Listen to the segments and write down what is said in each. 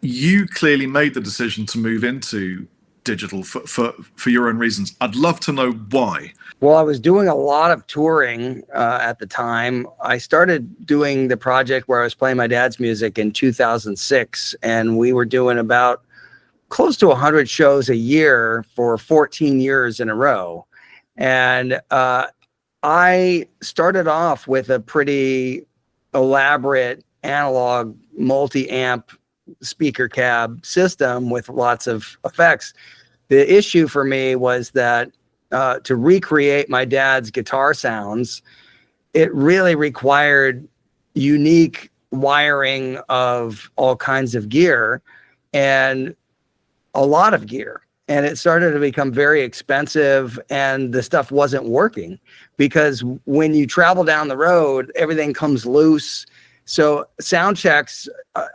you clearly made the decision to move into digital for your own reasons. I'd love to know why. Well, I was doing a lot of touring at the time. I started doing the project where I was playing my dad's music in 2006, and we were doing about close to 100 shows a year for 14 years in a row. And I started off with a pretty elaborate analog multi-amp speaker cab system with lots of effects. The issue for me was that to recreate my dad's guitar sounds, it really required unique wiring of all kinds of gear and a lot of gear. And it started to become very expensive, and the stuff wasn't working because when you travel down the road, everything comes loose. So sound checks,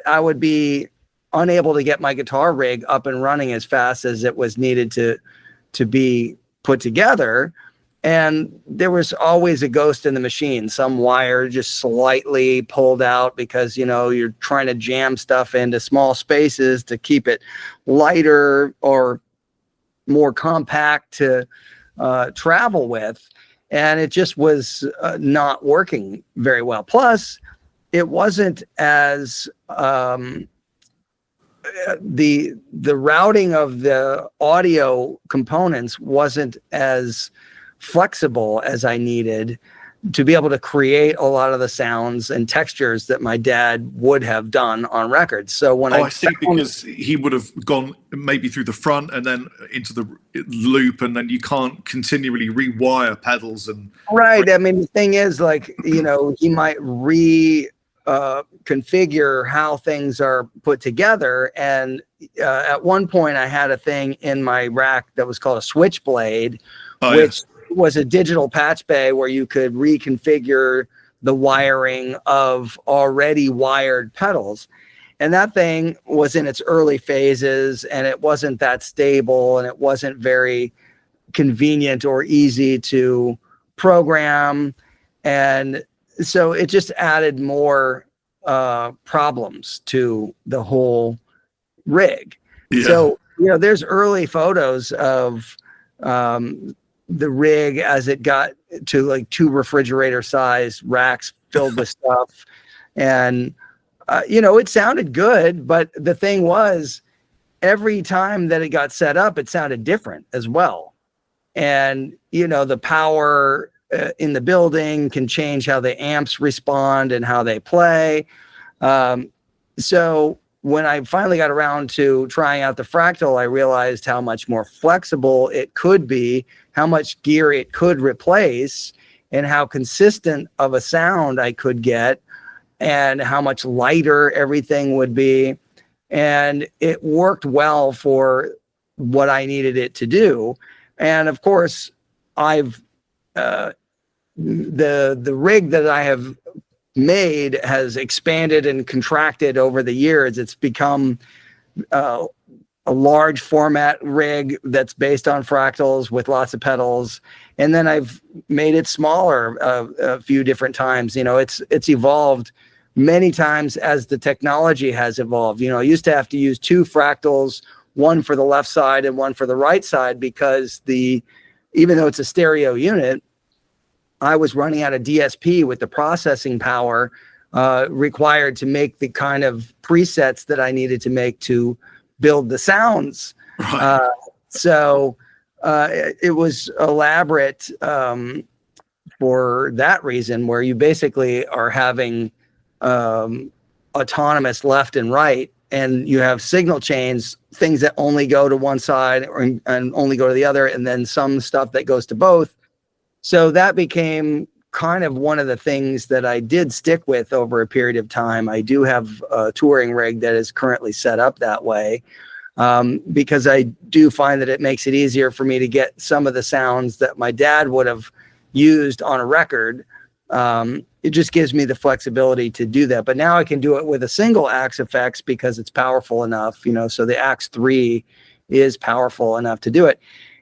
I would be unable to get my guitar rig up and running as fast as it was needed to be put together. And there was always a ghost in the machine, some wire just slightly pulled out because, you know, you're trying to jam stuff into small spaces to keep it lighter or more compact to travel with. And it just was not working very well. Plus, it wasn't as the routing of the audio components wasn't as flexible as I needed to be able to create a lot of the sounds and textures that my dad would have done on records. So when I think because he would have gone maybe through the front and then into the loop, and then you can't continually rewire pedals and right. I mean, the thing is, like, you know, he might configure how things are put together. And at one point I had a thing in my rack that was called a Switchblade, which was a digital patch bay where you could reconfigure the wiring of already wired pedals. And that thing was in its early phases, and it wasn't that stable, and it wasn't very convenient or easy to program. And so it just added more problems to the whole rig. Yeah. So, you know, there's early photos of the rig as it got to like 2 refrigerator size racks filled with stuff. And, you know, it sounded good, but the thing was, every time that it got set up, it sounded different as well. And, you know, the power in the building can change how the amps respond and how they play. So when I finally got around to trying out the Fractal, I realized how much more flexible it could be, how much gear it could replace, and how consistent of a sound I could get, and how much lighter everything would be. And it worked well for what I needed it to do. And of course, I've the rig that I have made has expanded and contracted over the years. It's become a large format rig that's based on fractals with lots of pedals. And then I've made it smaller a few different times. You know, it's evolved many times as the technology has evolved. You know, I used to have to use 2 fractals, one for the left side and one for the right side, because even though it's a stereo unit, I was running out of DSP with the processing power required to make the kind of presets that I needed to make to build the sounds. Right. So it was elaborate for that reason, where you basically are having autonomous left and right, and you have signal chains, things that only go to one side and only go to the other, and then some stuff that goes to both. So that became kind of one of the things that I did stick with over a period of time. I do have a touring rig that is currently set up that way, because I do find that it makes it easier for me to get some of the sounds that my dad would have used on a record. It just gives me the flexibility to do that. But now I can do it with a single axe effects because it's powerful enough, you know, so the Axe 3 is powerful enough to do it.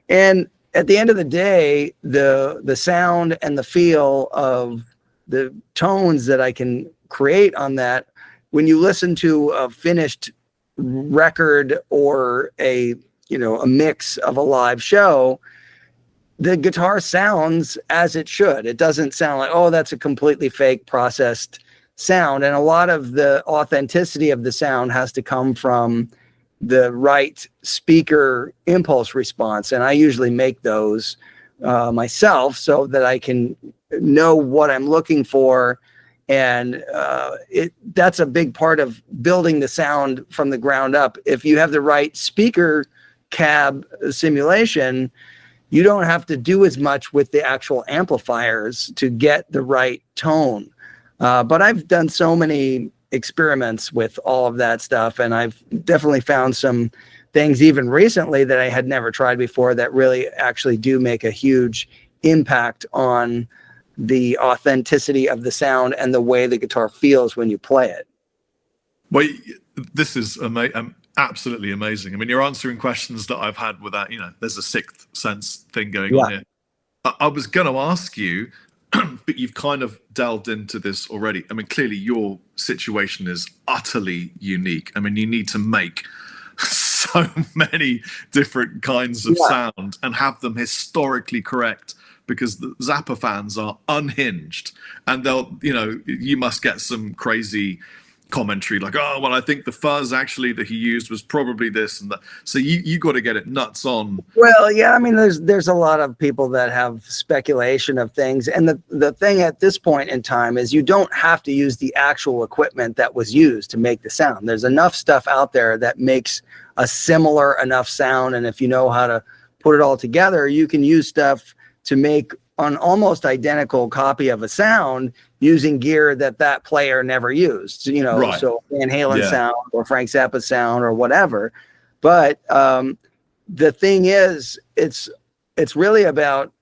And at the end of the day, the sound and the feel of the tones that I can create on that, when you listen to a finished record or a mix of a live show, the guitar sounds as it should. It doesn't sound like, oh, that's a completely fake processed sound. And a lot of the authenticity of the sound has to come from the right speaker impulse response. And I usually make those myself so that I can know what I'm looking for. And that's a big part of building the sound from the ground up. If you have the right speaker cab simulation, you don't have to do as much with the actual amplifiers to get the right tone. But I've done so many experiments with all of that stuff, and I've definitely found some things even recently that I had never tried before that really actually do make a huge impact on the authenticity of the sound and the way the guitar feels when you play it. Well, this is absolutely amazing. I mean, you're answering questions that I've had without, there's a sixth sense thing going on here. I was going to ask you, but you've kind of delved into this already. I mean, clearly your situation is utterly unique. I mean, you need to make so many different kinds of sound and have them historically correct, because the Zappa fans are unhinged, and they'll, you must get some crazy commentary like, oh, well, I think the fuzz actually that he used was probably this and that. So you got to get it nuts on. Well, yeah, I mean, there's a lot of people that have speculation of things. And the thing at this point in time is you don't have to use the actual equipment that was used to make the sound. There's enough stuff out there that makes a similar enough sound. And if you know how to put it all together, you can use stuff to make an almost identical copy of a sound using gear that player never used, so Van Halen sound or Frank Zappa sound or whatever. But the thing is, it's really about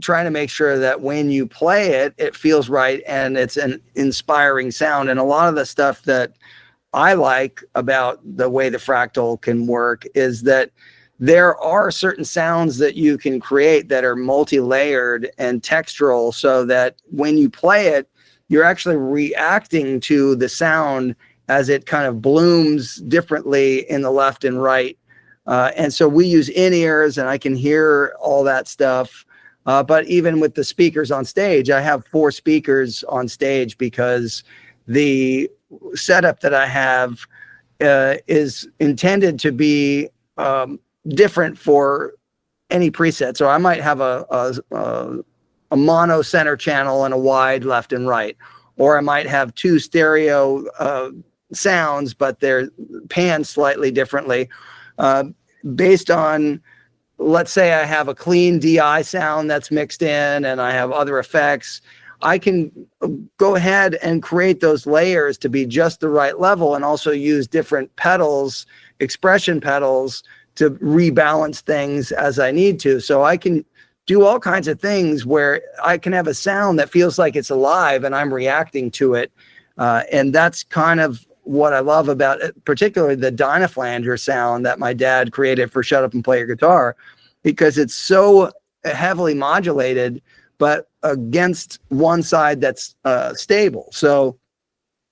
trying to make sure that when you play it, it feels right and it's an inspiring sound. And a lot of the stuff that I like about the way the Fractal can work is that there are certain sounds that you can create that are multi-layered and textural, so that when you play it, you're actually reacting to the sound as it kind of blooms differently in the left and right. And so we use in-ears, and I can hear all that stuff. But even with the speakers on stage, I have 4 speakers on stage because the setup that I have is intended to be different for any preset. So I might have a mono center channel and a wide left and right, or I might have 2 stereo sounds, but they're panned slightly differently based on, let's say I have a clean DI sound that's mixed in and I have other effects. I can go ahead and create those layers to be just the right level, and also use different pedals, expression pedals, to rebalance things as I need to. So I can do all kinds of things where I can have a sound that feels like it's alive and I'm reacting to it. And that's kind of what I love about it, particularly the Dynaflanger sound that my dad created for Shut Up and Play Your Guitar, because it's so heavily modulated, but against one side that's stable. So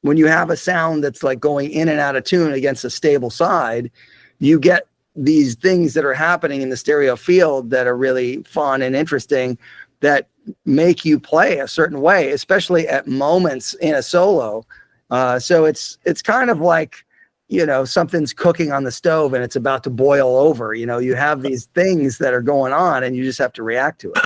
when you have a sound that's like going in and out of tune against a stable side, you get these things that are happening in the stereo field that are really fun and interesting, that make you play a certain way, especially at moments in a solo. So it's kind of like, something's cooking on the stove and it's about to boil over. You have these things that are going on and you just have to react to it.